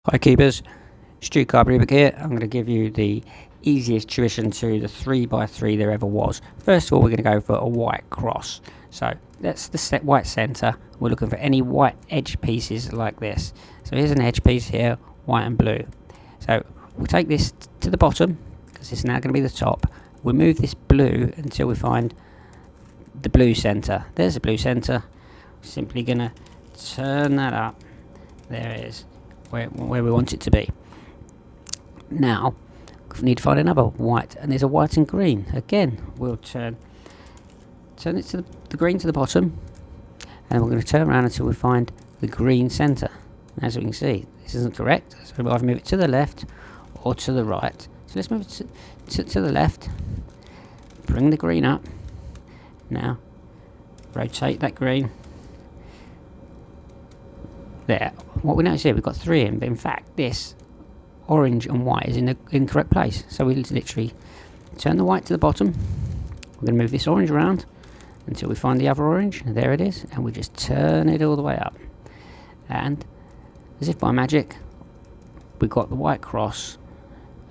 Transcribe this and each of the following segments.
Hi Keepers, Stu Rubik here. I'm going to give you the easiest tuition to the 3x3 there ever was. First of all, we're going to go for a white cross. So that's the white centre. We're looking for any white edge pieces like this. So here's an edge piece here, white and blue. So we'll take this to the bottom, because it's now going to be the top. We'll move this blue until we find the blue centre. There's the blue centre. Simply going to turn that up. There it is. Where we want it to be. Now we need to find another white, and there's a white and green. Again, we'll turn it to the green to the bottom, and we're going to turn around until we find the green centre. As we can see, this isn't correct, so we'll either move it to the left or to the right. So let's move it to the left, bring the green up. Now rotate that green. There. What we notice here, we've got 3 in, but in fact this orange and white is in the incorrect place. So we literally turn the white to the bottom. We're going to move this orange around until we find the other orange. There it is, and we just turn it all the way up. And as if by magic, we've got the white cross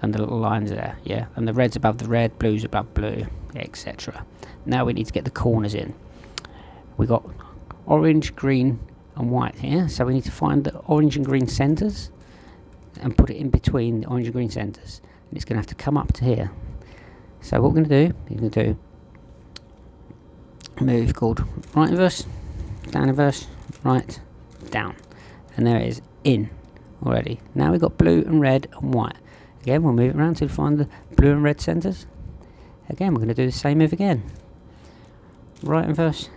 and the little lines there, yeah, and the red's above the red, blue's above blue, etc. Now we need to get the corners in. We've got orange, green and white here, so we need to find the orange and green centres and put it in between the orange and green centres, and it's going to have to come up to here. So what we're going to do, you're going to do a move called right inverse, down inverse, right, down, and there it is, in already. Now we've got blue and red and white. Again, we'll move it around to find the blue and red centres. Again, we're going to do the same move again. Right inverse,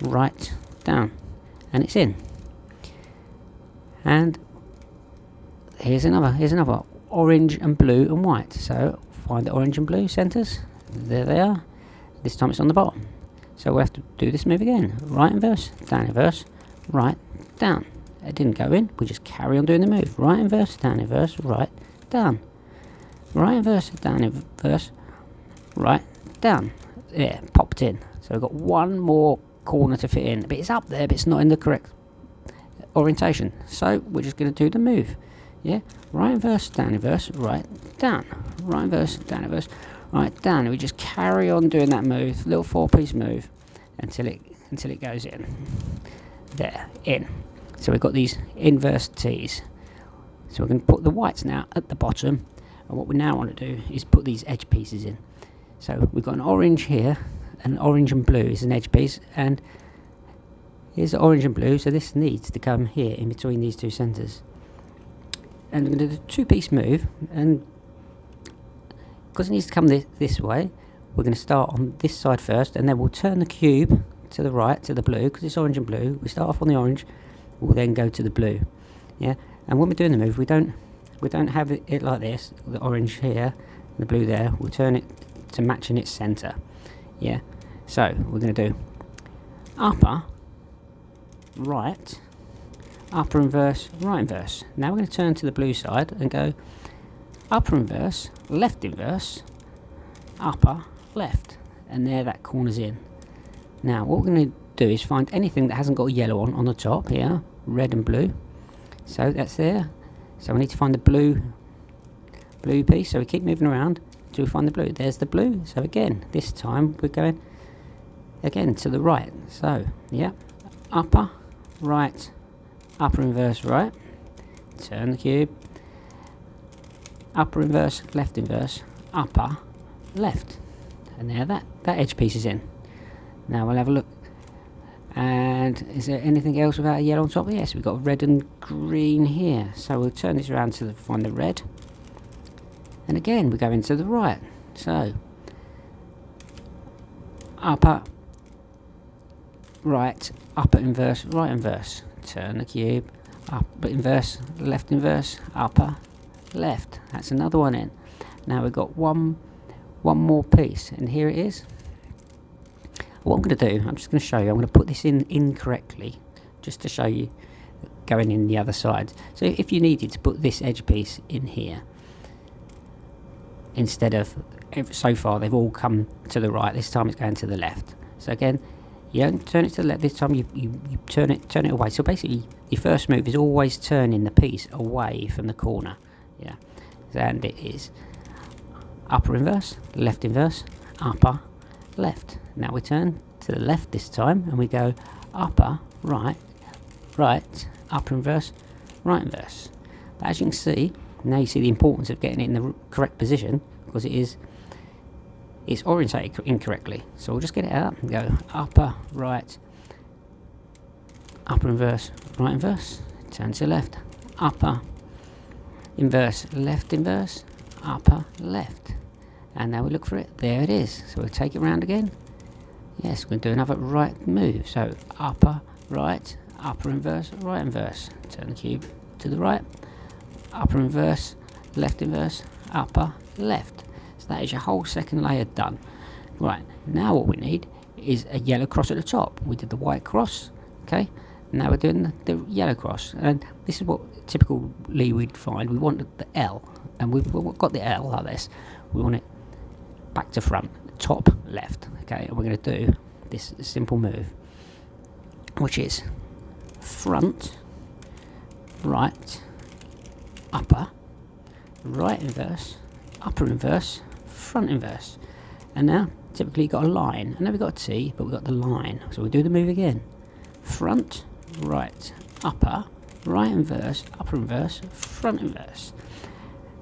right, down. And it's in. And here's another orange and blue and white. So find the orange and blue centres. There they are. This time it's on the bottom. So we have to do this move again. Right inverse, right, down. It didn't go in. We just carry on doing the move. Right inverse, right, down. Right inverse, right, down. Yeah, popped in. So we've got one more corner to fit in, but it's up there, but it's not in the correct orientation. So we're just going to do the move. Yeah, right inverse, right, down. Right inverse, right, down. And we just carry on doing that move, little 4-piece move, until it goes in. There, in. So we've got these inverse T's. So we're going to put the whites now at the bottom, and what we now want to do is put these edge pieces in. So we've got an orange here, and orange and blue is an edge piece, and here's the orange and blue, so this needs to come here in between these two centres. And we're going to do a 2-piece move, and because it needs to come this way, we're going to start on this side first, and then we'll turn the cube to the right, to the blue, because it's orange and blue. We start off on the orange, we'll then go to the blue. Yeah, and when we're doing the move, we don't have it like this, the orange here, and the blue there. We'll turn it to match in its centre. Yeah, so we're going to do upper, right, upper inverse, right inverse. Now we're going to turn to the blue side and go upper inverse, upper, left, and there that corner's in. Now what we're going to do is find anything that hasn't got a yellow on the top here, red and blue. So that's there. So we need to find the blue piece, so we keep moving around to find the blue. There's the blue. So again, this time we're going again to the right. So yeah, upper, right, upper inverse, right, turn the cube, upper inverse, upper, left, and there that edge piece is in. Now we'll have a look. And is there anything else without a yellow on top? Yes, we've got red and green here. So we'll turn this around to find the red. And again, we go into the right. So, upper, right, upper inverse, right inverse. Turn the cube, upper inverse, upper, left. That's another one in. Now we've got one more piece, and here it is. What I'm going to do, I'm just going to show you. I'm going to put this in incorrectly, just to show you going in the other side. So if you needed to put this edge piece in here, instead of, so far they've all come to the right, this time it's going to the left. So again, You don't turn it to the left. This time you turn it away. So basically, your first move is always turning the piece away from the corner. Yeah, and it is upper inverse, left inverse, upper, left. Now we turn to the left this time, and we go upper, right, right, upper inverse, right inverse. But as you can see, now you see the importance of getting it in the correct position, because it's orientated incorrectly. So we'll just get it out and go upper, right, upper inverse, right inverse, turn to left, upper, inverse, left inverse, upper, left. And now we look for it. There it is. So we'll take it round again. Yes, we're going to do another right move. So upper, right, upper inverse, right inverse. Turn the cube to the right, upper inverse, left inverse, upper, left. So that is your whole second layer done. Right, now what we need is a yellow cross at the top. We did the white cross, okay? Now we're doing the yellow cross. And this is what typically we'd find. We want the L, and we've got the L like this. We want it back to front, top left, okay? And we're going to do this simple move, which is front, right, upper, right inverse, upper inverse, front inverse. And now typically you've got a line. I know we've got a T, but we've got the line. So we'll do the move again. Front, right, upper, right inverse, upper inverse, front inverse.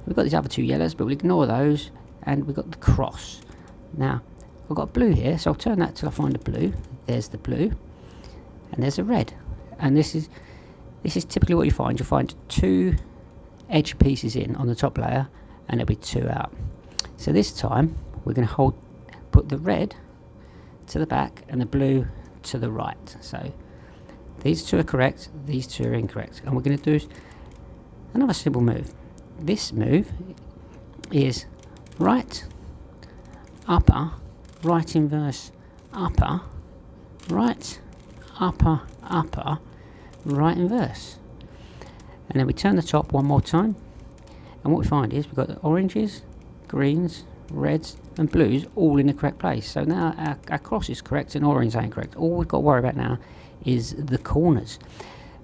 We've got these other two yellows, but we'll ignore those, and we've got the cross. Now I've got blue here, so I'll turn that till I find the blue. There's the blue, and there's the red. And this is typically what you find. You'll find two edge pieces in on the top layer, and there'll be two out. So this time we're going to put the red to the back and the blue to the right. So these two are correct, these two are incorrect, and we're going to do another simple move. This move is right, upper, right inverse, upper, right, upper, upper, right inverse. And then we turn the top one more time, and what we find is we've got the oranges, greens, reds and blues all in the correct place. So now our cross is correct and orange ain't correct. All we've got to worry about now is the corners.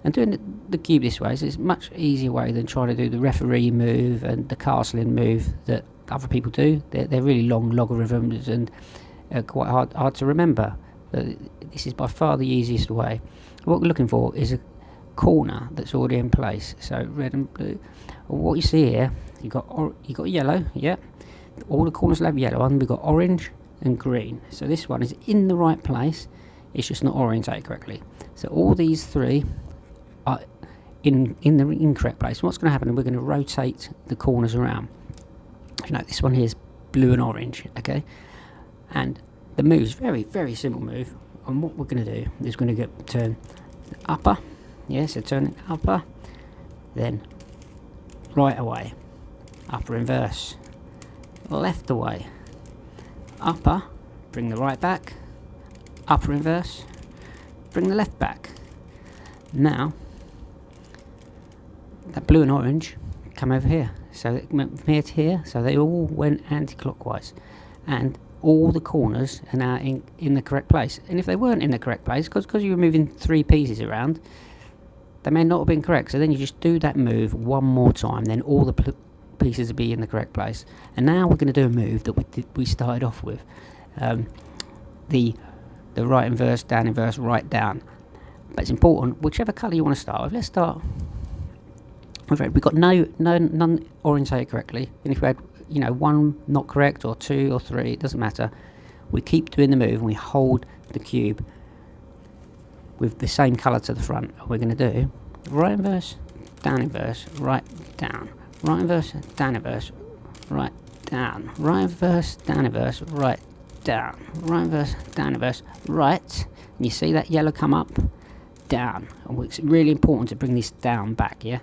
And doing the cube this way is a much easier way than trying to do the referee move and the castling move that other people do. They're really long logarithms and quite hard to remember. This is by far the easiest way. What we're looking for is a corner that's already in place. So red and blue. What you see here, you got yellow, yeah. All the corners will have yellow on. We've got orange and green. So this one is in the right place. It's just not orientated correctly. So all these three are in the incorrect place. What's going to happen? We're going to rotate the corners around. You know, this one here is blue and orange, okay? And the move is very, very simple move. And what we're going to do is going to turn upper, yeah, so turn it upper, then right away, upper inverse, left away, upper, bring the right back, upper inverse, bring the left back. Now, that blue and orange come over here. So it went from here to here, so they all went anti-clockwise. And all the corners are now in the correct place. And if they weren't in the correct place, because you were moving three pieces around, they may not have been correct. So then you just do that move one more time, then all the pieces will be in the correct place. And now we're going to do a move that we started off with. The right inverse, down inverse, right down. But it's important, whichever colour you want to start with. Let's start with red. We've got none orientated correctly. And if we had, you know, one not correct or two or three, it doesn't matter. We keep doing the move and we hold the cube with the same colour to the front. We're going to do right inverse, down inverse, right down, right inverse, down inverse, right down, right inverse, down inverse, right down, right inverse, down inverse, right. And you see that yellow come up, down. And it's really important to bring this down back, yeah?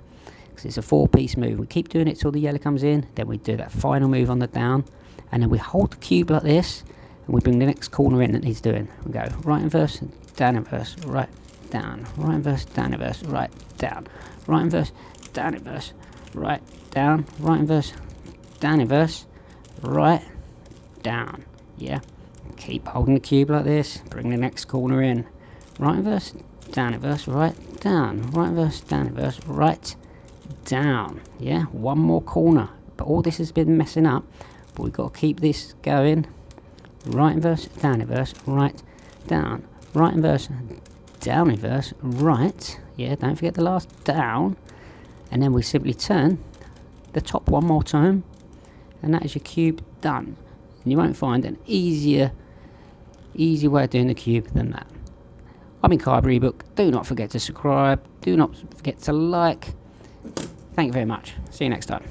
Because it's a four-piece move. We keep doing it till the yellow comes in, then we do that final move on the down, and then we hold the cube like this, and we bring the next corner in that he's doing. We go right inverse, down inverse, right down, right inverse, down inverse, right down, right inverse, down inverse, right down, right inverse, down inverse, right down, yeah? Keep holding the cube like this, bring the next corner in. Right inverse, down inverse, right, down. Right inverse, down inverse, right, down. Yeah, one more corner. But all this has been messing up, but we've got to keep this going. Right inverse, down inverse, right, down. Right inverse, down inverse, right. Yeah, don't forget the last down. And then we simply turn the top one more time. And that is your cube done. And you won't find an easy way of doing the cube than that. I'm Untitled Ebook. Do not forget to subscribe. Do not forget to like. Thank you very much. See you next time.